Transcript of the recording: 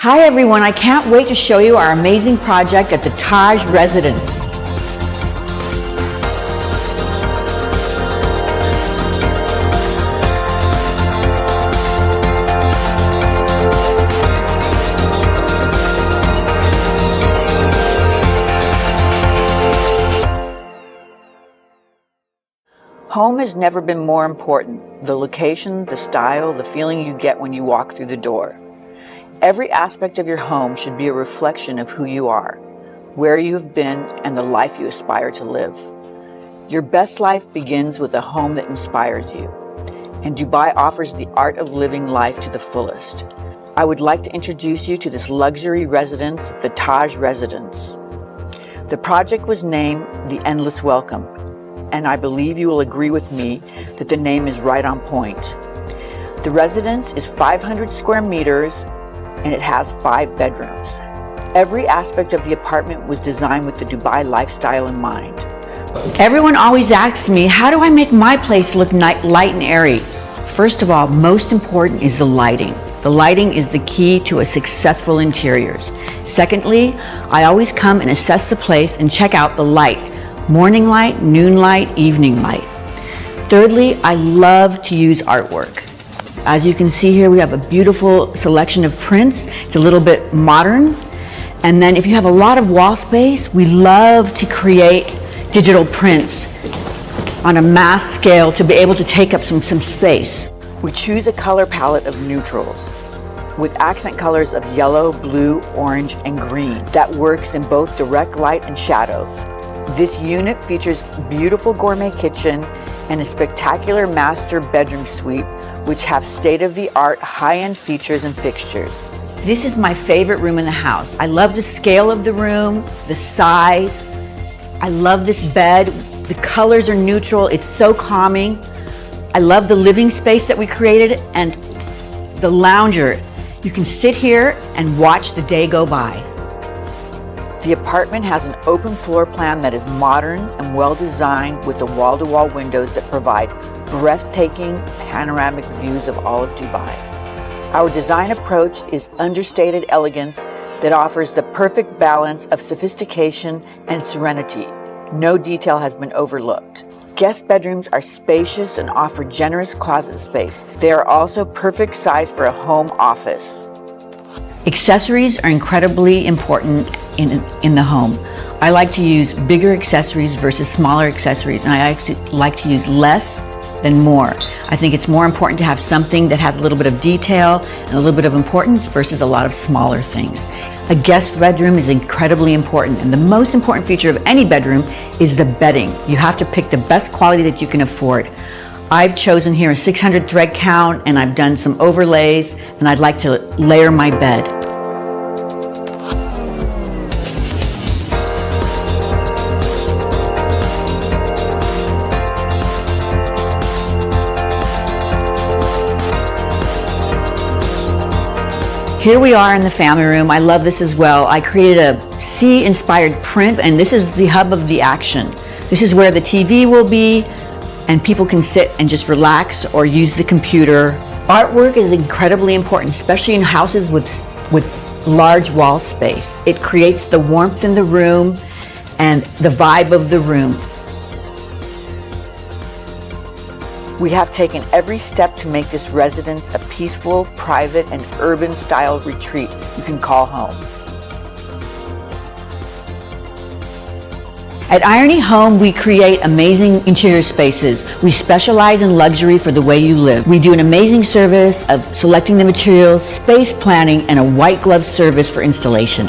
Hi everyone, I can't wait to show you our amazing project at the Taj Residences. Home has never been more important. The location, the style, the feeling you get when you walk through the door. Every aspect of your home should be a reflection of who you are, where you have been, and the life you aspire to live. Your best life begins with a home that inspires you, and Dubai offers the art of living life to the fullest. I would like to introduce you to this luxury residence, the Taj Residences. The project was named The Endless Welcome, and I believe you will agree with me that the name is right on point. The residence is 500 square meters and it has 5 bedrooms. Every aspect of the apartment was designed with the Dubai lifestyle in mind. Everyone always asks me, how do I make my place look light and airy? First of all, most important is the lighting. The lighting is the key to a successful interiors. Secondly, I always come and assess the place and check out the light. Morning light, noon light, evening light. Thirdly, I love to use artwork. As you can see here, we have a beautiful selection of prints. It's a little bit modern. And then if you have a lot of wall space, we love to create digital prints on a mass scale to be able to take up some space. We choose a color palette of neutrals with accent colors of yellow, blue, orange, and green that works in both direct light and shadow. This unit features a beautiful gourmet kitchen and a spectacular master bedroom suite, which have state-of-the-art high-end features and fixtures. This is my favorite room in the house. I love the scale of the room, the size. I love this bed. The colors are neutral. It's so calming. I love the living space that we created and the lounger. You can sit here and watch the day go by. The apartment has an open floor plan that is modern and well designed with the wall-to-wall windows that provide breathtaking panoramic views of all of Dubai. Our design approach is understated elegance that offers the perfect balance of sophistication and serenity. No detail has been overlooked. Guest bedrooms are spacious and offer generous closet space. They are also perfect size for a home office. Accessories are incredibly important in the home. I like to use bigger accessories versus smaller accessories, and I actually like to use less than more. I think it's more important to have something that has a little bit of detail and a little bit of importance versus a lot of smaller things. A guest bedroom is incredibly important, and the most important feature of any bedroom is the bedding. You have to pick the best quality that you can afford. I've chosen here a 600 thread count, and I've done some overlays, and I'd like to layer my bed. Here we are in the family room. I love this as well. I created a sea-inspired print, and this is the hub of the action. This is where the TV will be, and people can sit and just relax or use the computer. Artwork is incredibly important, especially in houses with large wall space. It creates the warmth in the room and the vibe of the room. We have taken every step to make this residence a peaceful, private, and urban-style retreat you can call home. At Irony Home, we create amazing interior spaces. We specialize in luxury for the way you live. We do an amazing service of selecting the materials, space planning, and a white glove service for installation.